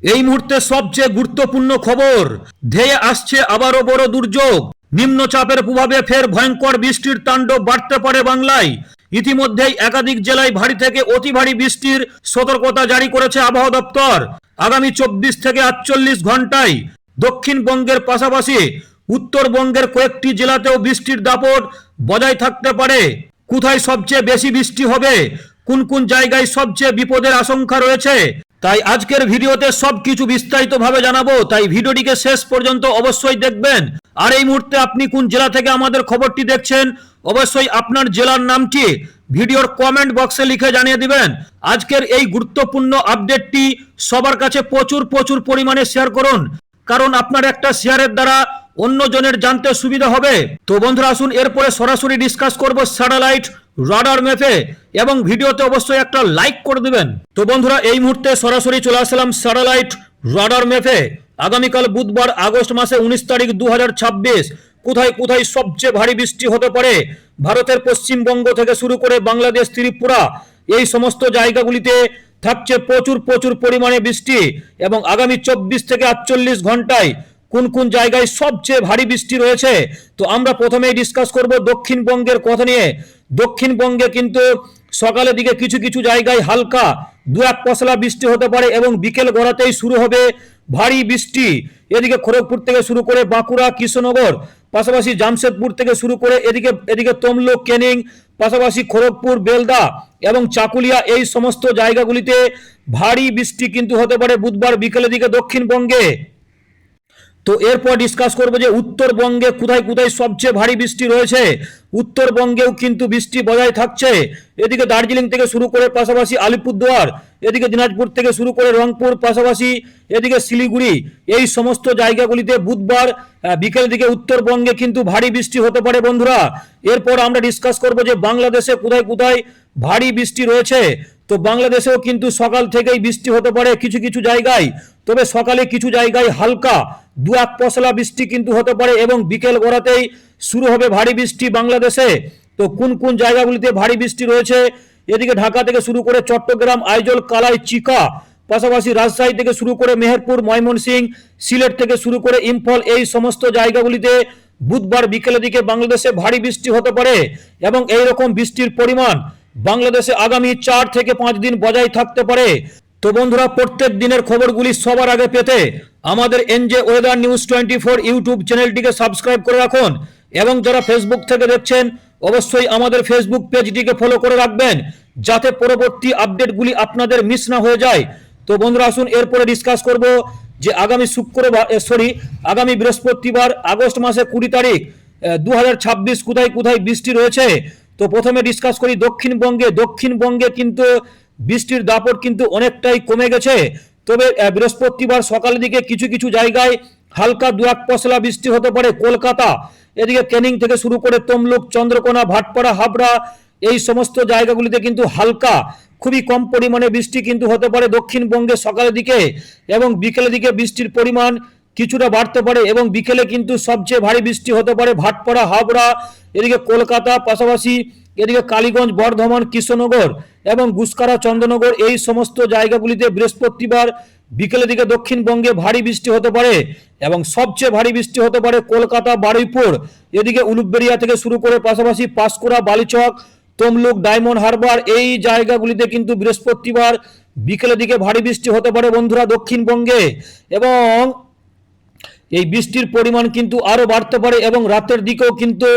এই মুহূর্তে সবচেয়ে গুরুত্বপূর্ণ খবর, ধেয়ে আসছে আবারও বড় দুর্যোগ। নিম্নচাপের প্রভাবে ফের ভয়ঙ্কর বৃষ্টির তাণ্ডব বাড়তে পারে বাংলায়। ইতিমধ্যেই একাধিক জেলায় ভারী থেকে অতি ভারী বৃষ্টির সতর্কতা জারি করেছে আবহাওয়া দপ্তর। আগামী 24 থেকে 48 ঘন্টায় দক্ষিণবঙ্গের পাশাপাশি উত্তরবঙ্গের কয়েকটি জেলাতেও বৃষ্টির দাপট বজায় থাকতে পারে। কোথায় সবচেয়ে বেশি বৃষ্টি হবে, কোন কোন জায়গায় সবচেয়ে বিপদের আশঙ্কা রয়েছে, তাই আজকের ভিডিওতে সবকিছু বিস্তারিতভাবে জানাবো। তাই ভিডিওটিকে শেষ পর্যন্ত অবশ্যই দেখবেন। আর এই মুহূর্তে আপনি কোন জেলা থেকে আমাদের খবরটি দেখছেন, অবশ্যই আপনার জেলার নামটি ভিডিওর কমেন্ট বক্সে লিখে জানিয়ে দিবেন। আজকের এই গুরুত্বপূর্ণ আপডেটটি সবার কাছে প্রচুর পরিমাণে শেয়ার করুন, কারণ আপনার একটা শেয়ারের দ্বারা অন্যজনের জানতে সুবিধা হবে। তো বন্ধুরা, আসুন এরপরে সরাসরি ডিসকাস করব স্যাটেলাইট রাডার ম্যাপে, এবং ভিডিওতে অবশ্যই একটা লাইক করে দিবেন। তো বন্ধুরা, এই মুহূর্তে সরাসরি চলে আসলাম স্যাটেলাইট রাডার ম্যাপে। আগামীকাল বুধবার আগস্ট মাসে 19 তারিখ 2026 কোথায় কোথায় সবচেয়ে ভারী বৃষ্টি হতে পারে। ভারতের পশ্চিমবঙ্গ থেকে শুরু করে বাংলাদেশ, ত্রিপুরা, এই সমস্ত জায়গাগুলিতে থাকছে প্রচুর পরিমাণে বৃষ্টি, এবং আগামী 24 থেকে 48 ঘন্টায় কোন কোন জায়গায় সবচেয়ে ভারী বৃষ্টি রয়েছে। তো আমরা প্রথমেই ডিসকাস করব দক্ষিণবঙ্গের কথা নিয়ে। দক্ষিণবঙ্গে কিন্তু সকালের দিকে কিছু কিছু জায়গায় হালকা দু এক পশলা বৃষ্টি হতে পারে, এবং বিকেল গড়াতেই শুরু হবে ভারী বৃষ্টি। এদিকে খড়গপুর থেকে শুরু করে বাঁকুড়া, কৃষ্ণনগর, পাশাপাশি জামশেদপুর থেকে শুরু করে এদিকে তমলুক, ক্যানিং, পাশাপাশি খড়গপুর, বেলদা এবং চাকুলিয়া, এই সমস্ত জায়গাগুলিতে ভারী বৃষ্টি কিন্তু হতে পারে বুধবার বিকেলের দিকে দক্ষিণবঙ্গে। তো এরপর ডিসকাস করবো যে উত্তরবঙ্গে কোথায় কোথায় সবচেয়ে ভারী বৃষ্টি রয়েছে। উত্তরবঙ্গেও কিন্তু বৃষ্টি বজায় থাকছে। এদিকে দার্জিলিং থেকে শুরু করে পাশাপাশি আলিপুরদুয়ার, এদিকে দিনাজপুর থেকে শুরু করে রংপুর, পাশাপাশি এদিকে শিলিগুড়ি, এই সমস্ত জায়গাগুলিতে বুধবার বিকেলের দিকে উত্তরবঙ্গে কিন্তু ভারী বৃষ্টি হতে পারে বন্ধুরা। এরপর আমরা ডিসকাস করবো যে বাংলাদেশে কোথায় কোথায় ভারী বৃষ্টি রয়েছে। তো বাংলাদেশেও কিন্তু সকাল থেকেই বৃষ্টি হতে পারে কিছু কিছু জায়গায়, তবে সকালে কিছু জায়গায় হালকা দু এক পশলা বৃষ্টি কিন্তু হতে পারে, এবং বিকেল গড়াতেই শুরু হবে ভারী বৃষ্টি বাংলাদেশে। তো কোন কোন জায়গাগুলিতে ভারী বৃষ্টি রয়েছে, এদিকে ঢাকা থেকে শুরু করে চট্টগ্রাম, আইজল, কালাই, চিকা, পাশাপাশি রাজশাহী থেকে শুরু করে মেহেরপুর, ময়মনসিংহ, সিলেট থেকে শুরু করে ইম্ফল, এই সমস্ত জায়গাগুলিতে বুধবার বিকেলের দিকে বাংলাদেশে ভারী বৃষ্টি হতে পারে, এবং এই রকম বৃষ্টির পরিমাণ বাংলাদেশে আগামী 4 থেকে 5 দিন বজায় থাকতে পারে। তো বন্ধুরা, প্রত্যেক দিনের খবরগুলি সবার আগে পেতে আমাদের এনজে ওয়েদার নিউজ 24 ইউটিউব চ্যানেলটিকে সাবস্ক্রাইব করে রাখুন, এবং যারা ফেসবুক থেকে দেখছেন অবশ্যই আমাদের ফেসবুক পেজটিকে ফলো করে রাখবেন, যাতে পরবর্তী আপডেটগুলি আপনাদের মিস না হয়ে যায়। তো বন্ধুরা, আসুন এরপরে ডিসকাস করব যে আগামী বৃহস্পতিবার আগস্ট মাসে 20 তারিখ 2026 কোথায় কোথায় বৃষ্টি রয়েছে। তো প্রথমে ডিসকাস করি দক্ষিণবঙ্গে কিন্তু বৃষ্টির দাপট কিন্তু অনেকটাই কমে গেছে, তবে বৃহস্পতিবার সকালের দিকে কিছু কিছু জায়গায় হালকা দু এক পশলা বৃষ্টি হতে পারে কলকাতা, এদিকে ক্যানিং থেকে শুরু করে তমলুক, চন্দ্রকোনা, ভাটপাড়া, হাবড়া, এই সমস্ত জায়গাগুলিতে কিন্তু হালকা খুবই কম পরিমাণে বৃষ্টি কিন্তু হতে পারে দক্ষিণবঙ্গে সকালের দিকে, এবং বিকেলের দিকে বৃষ্টির পরিমাণ কিছুটা বাড়তে পারে, এবং বিকেলে কিন্তু সবচেয়ে ভারী বৃষ্টি হতে পারে ভাটপাড়া, হাবড়া, এদিকে কলকাতা, পাশাপাশি এদিকে কালীগঞ্জ, বর্ধমান, কৃষ্ণনগর এবং গুসকারা, চন্দ্রনগর, এই সমস্ত জায়গাগুলিতে বৃহস্পতিবার বিকেলের দিকে দক্ষিণবঙ্গে ভারী বৃষ্টি হতে পারে, এবং সবচেয়ে ভারী বৃষ্টি হতে পারে কলকাতা, বারুইপুর, এদিকে উলুবেড়িয়া থেকে শুরু করে পাশাপাশি পাঁশকুড়া, বালিচক, তমলুক, ডায়মন্ড হারবার, এই জায়গাগুলিতে কিন্তু বৃহস্পতিবার বিকেলের দিকে ভারী বৃষ্টি হতে পারে বন্ধুরা দক্ষিণবঙ্গে, এবং এই বৃষ্টির পরিমাণ কিন্তু আরো বাড়তে পারে, এবং রাতের দিকেও কিন্তু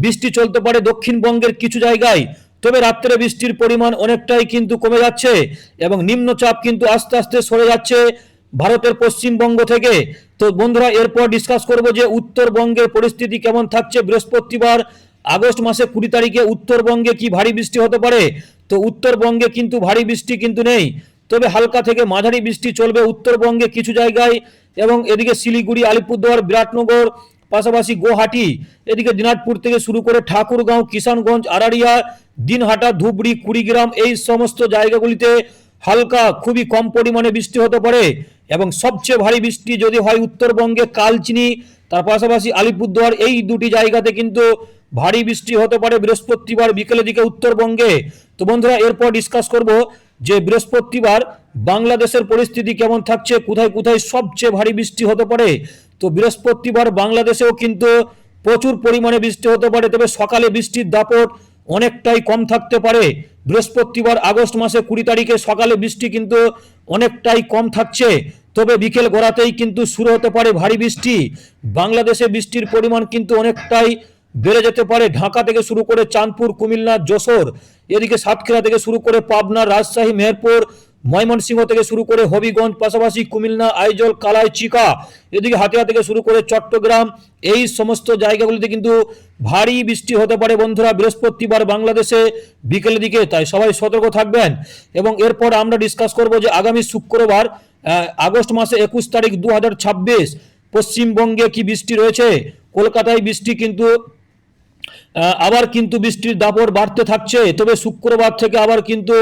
বৃষ্টি চলতে পারে দক্ষিণবঙ্গের কিছু জায়গায়। তবে রাত্রে বৃষ্টির পরিমাণ অনেকটাই কিন্তু কমে যাচ্ছে, এবং নিম্নচাপ কিন্তু আস্তে আস্তে সরে যাচ্ছে ভারতের পশ্চিমবঙ্গ থেকে। তো বন্ধুরা, এরপর ডিসকাস করব যে উত্তরবঙ্গের পরিস্থিতি কেমন থাকছে বৃহস্পতিবার আগস্ট মাসে 20 তারিখে উত্তরবঙ্গে কি ভারী বৃষ্টি হতে পারে। তো উত্তরবঙ্গে কিন্তু ভারী বৃষ্টি কিন্তু নেই, তবে হালকা থেকে মাঝারি বৃষ্টি চলবে উত্তরবঙ্গে কিছু জায়গায়, এবং এদিকে শিলিগুড়ি, আলিপুরদুয়ার, বিরাটনগর, পাশাপাশি গুয়াহাটি, এদিকে দিনাজপুর থেকে শুরু করে ঠাকুরগাঁও, কিষানগঞ্জ, আরারিয়া, দিনহাটা, ধুবড়ি, কুড়িগ্রাম, এই সমস্ত জায়গাগুলিতে হালকা খুবই কম পরিমাণে বৃষ্টি হতে পারে, এবং সবচেয়ে ভারী বৃষ্টি যদি হয় উত্তরবঙ্গে কালচিনি, তার পাশাপাশি আলিপুরদুয়ার, এই দুটি জায়গাতে কিন্তু ভারী বৃষ্টি হতে পারে বৃহস্পতিবার বিকেলের দিকে উত্তরবঙ্গে। তো বন্ধুরা, এরপর ডিসকাস করব যে বৃহস্পতিবার বাংলাদেশের পরিস্থিতি কেমন থাকছে, কোথায় কোথায় সবচেয়ে ভারী বৃষ্টি হতে পারে। তো বৃহস্পতিবার বাংলাদেশেও কিন্তু প্রচুর পরিমাণে বৃষ্টি হতে পারে, তবে সকালে বৃষ্টির দাপট অনেকটাই কম থাকতে পারে। বৃহস্পতিবার আগস্ট মাসে 20 তারিখে সকালে বৃষ্টি কিন্তু অনেকটাই কম থাকছে, তবে বিকেল গড়াতেই কিন্তু শুরু হতে পারে ভারী বৃষ্টি। বাংলাদেশে বৃষ্টির পরিমাণ কিন্তু অনেকটাই বেড়ে যেতে পারে। ঢাকা থেকে শুরু করে চাঁদপুর, কুমিল্লা, যশোর, এদিকে সাতক্ষীরা থেকে শুরু করে পাবনা, রাজশাহী, মেহেরপুর, ময়মনসিংহ থেকে শুরু করে হবিগঞ্জ, পাশাপাশি কুমিল্লা, আইজল, কালাই, চিকা, এদিকে হাতিয়া থেকে শুরু করে চট্টগ্রাম, এই সমস্ত জায়গাগুলিতে কিন্তু ভারী বৃষ্টি হতে পারে বন্ধুরা বৃহস্পতিবার বাংলাদেশে বিকেলের দিকে। তাই সবাই সতর্ক থাকবেন। এবং এরপর আমরা ডিসকাস করব যে আগামী শুক্রবার আগস্ট মাসে 21 তারিখ 2026 পশ্চিমবঙ্গে কি বৃষ্টি রয়েছে। কলকাতায় বৃষ্টি কিন্তু আবার কিন্তু বৃষ্টির দাপট বাড়তে থাকছে, তবে শুক্রবার থেকে আবার কিন্তু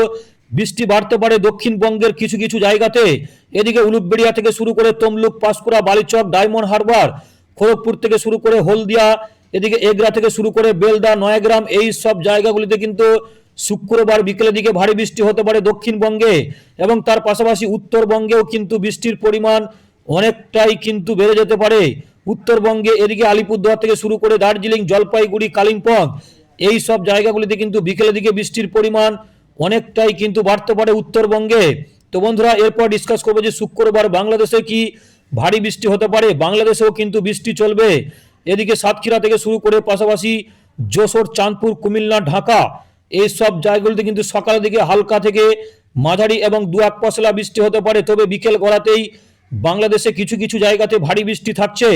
বৃষ্টি বাড়তে পারে দক্ষিণবঙ্গের কিছু কিছু জায়গাতে। এদিকে উলুবেড়িয়া থেকে শুরু করে তমলুক, পাঁশকুড়া, বালিচক, ডায়মন্ড হারবার, খড়গপুর থেকে শুরু করে হলদিয়া, এদিকে এগরা থেকে শুরু করে বেলদা, নয়াগ্রাম, এই সব জায়গাগুলিতে কিন্তু শুক্রবার বিকেলের দিকে ভারী বৃষ্টি হতে পারে দক্ষিণবঙ্গে। এবং তার পাশাপাশি উত্তরবঙ্গেও কিন্তু বৃষ্টির পরিমাণ অনেকটাই কিন্তু বেড়ে যেতে পারে। উত্তরবঙ্গে এদিকে আলিপুরদুয়ার থেকে শুরু করে দার্জিলিং, জলপাইগুড়ি, কালিম্পং, এই সব জায়গাগুলিতে কিন্তু বিকেলের দিকে বৃষ্টির পরিমাণ অনেকটাই কিন্তু বাড়তে পারে উত্তরবঙ্গে। তো বন্ধুরা এরপর ডিসকাস করবো যে শুক্রবার বাংলাদেশে কি ভারী বৃষ্টি হতে পারে। বাংলাদেশেও কিন্তু বৃষ্টি চলবে। এদিকে সাতক্ষীরা থেকে শুরু করে পাশাপাশি যশোর, চাঁদপুর, কুমিল্লা, ঢাকা, এই সব জায়গাগুলিতে কিন্তু সকালের দিকে হালকা থেকে মাঝারি এবং দু এক পশলা বৃষ্টি হতে পারে, তবে বিকেল গড়াতেই বাংলাদেশে কিছু কিছু জায়গাতে ভারী বৃষ্টি থাকছে।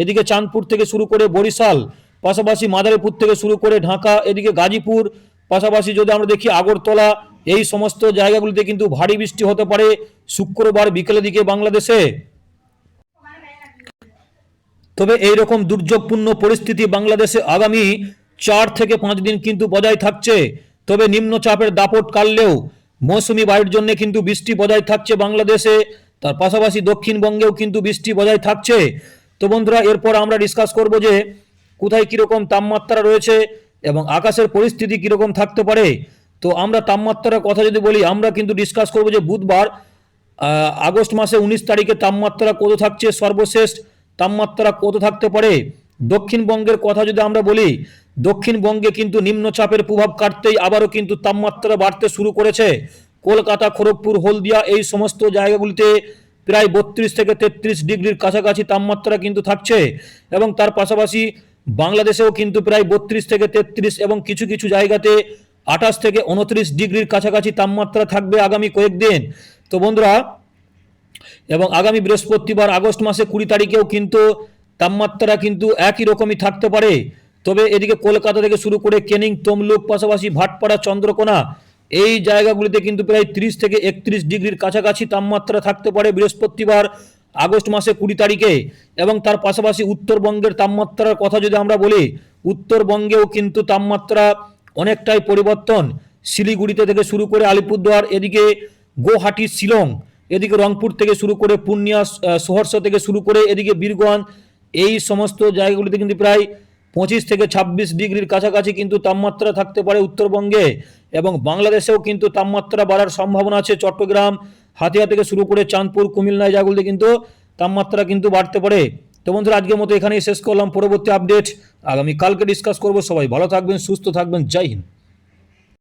এদিকে চাঁদপুর থেকে শুরু করে বরিশাল, পাশাপাশি মাদারীপুর থেকে শুরু করে ঢাকা, এদিকে গাজীপুর, পাশাপাশি যদি আমরা দেখি আগরতলা, এই সমস্ত জায়গাগুলিতে কিন্তু ভারী বৃষ্টি হতে পারে শুক্রবার বিকেলের দিকে বাংলাদেশে। তবে এই রকম দুর্যোগপূর্ণ পরিস্থিতি বাংলাদেশে আগামী 4 থেকে 5 দিন কিন্তু বজায় থাকছে। তবে নিম্নচাপের দাপট কাটলেও মৌসুমি বায়ুর জন্য কিন্তু বৃষ্টি বজায় থাকছে বাংলাদেশে। তার পাশাপাশি দক্ষিণবঙ্গেও কিন্তু বৃষ্টি বজায় থাকছে। তো বন্ধুরা এরপর আমরা ডিসকাস করব যে কোথায় কিরকম তাপমাত্রা রয়েছে এবং আকাশের পরিস্থিতি কিরকম থাকতে পারে। তো আমরা তাপমাত্রার কথা যদি বলি, আমরা কিন্তু ডিসকাস করব যে বুধবার আগস্ট মাসে 19 তারিখে তাপমাত্রা কত থাকছে, সর্বশেষ তাপমাত্রা কত থাকতে পারে। দক্ষিণবঙ্গের কথা যদি আমরা বলি, দক্ষিণবঙ্গে কিন্তু নিম্নচাপের প্রভাব কাটতেই আবারও কিন্তু তাপমাত্রা বাড়তে শুরু করেছে। কলকাতা, খড়গপুর, হলদিয়া, এই সমস্ত জায়গাগুলিতে প্রায় 32 থেকে 33 ডিগ্রির কাছাকাছি তাপমাত্রা কিন্তু থাকছে। এবং তার পাশাপাশি বাংলাদেশেও কিন্তু প্রায় 32 থেকে 33 এবং কিছু কিছু জায়গাতে 28 থেকে 29 ডিগ্রির কাছাকাছি তাপমাত্রা থাকবে আগামী কয়েকদিন। তো বন্ধুরা এবং আগামী বৃহস্পতিবার আগস্ট মাসে 20 তারিখেও কিন্তু তাপমাত্রা কিন্তু একই রকমই থাকতে পারে। তবে এদিকে কলকাতা থেকে শুরু করে ক্যানিং, তমলুক, পাশাপাশি ভাটপাড়া, চন্দ্রকোনা, এই জায়গাগুলিতে কিন্তু প্রায় 30 থেকে 31 ডিগ্রির কাছাকাছি তাপমাত্রা থাকতে পারে বৃহস্পতিবার আগস্ট মাসে 20 তারিখে। এবং তার পাশাপাশি উত্তরবঙ্গের তাপমাত্রার কথা যদি আমরা বলি, উত্তরবঙ্গেও কিন্তু তাপমাত্রা অনেকটাই পরিবর্তন। শিলিগুড়িতে থেকে শুরু করে আলিপুরদুয়ার, এদিকে গুয়াহাটি, শিলং, এদিকে রংপুর থেকে শুরু করে পূর্ণিয়া, সহরসা থেকে শুরু করে এদিকে বীরগঞ্জ, এই সমস্ত জায়গাগুলিতে কিন্তু প্রায় 25 থেকে 26 ডিগ্রির কাছাকাছি কিন্তু তাপমাত্রা থাকতে পারে উত্তরবঙ্গে। এবং বাংলাদেশেও কিন্তু তাপমাত্রা বাড়ার সম্ভাবনা আছে। চট্টগ্রাম, হাতিয়া থেকে শুরু করে চাঁদপুর, কুমিল্লা, জায়গাগুলিতে কিন্তু তাপমাত্রা কিন্তু বাড়তে পারে। তো বন্ধুরা আজকের মতো এখানেই শেষ করলাম। পরবর্তী আপডেট আগামী কালকে ডিসকাস করব। সবাই ভালো থাকবেন, সুস্থ থাকবেন। জয় হিন্দ।